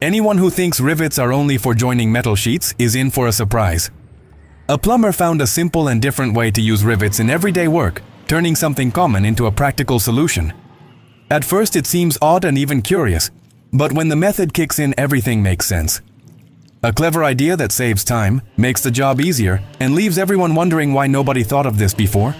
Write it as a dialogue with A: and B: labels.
A: Anyone who thinks rivets are only for joining metal sheets is in for a surprise. A plumber found a simple and different way to use rivets in everyday work, turning something common into a practical solution. At first it seems odd and even curious, but when the method kicks in, everything makes sense. A clever idea that saves time, makes the job easier, and leaves everyone wondering why nobody thought of this before.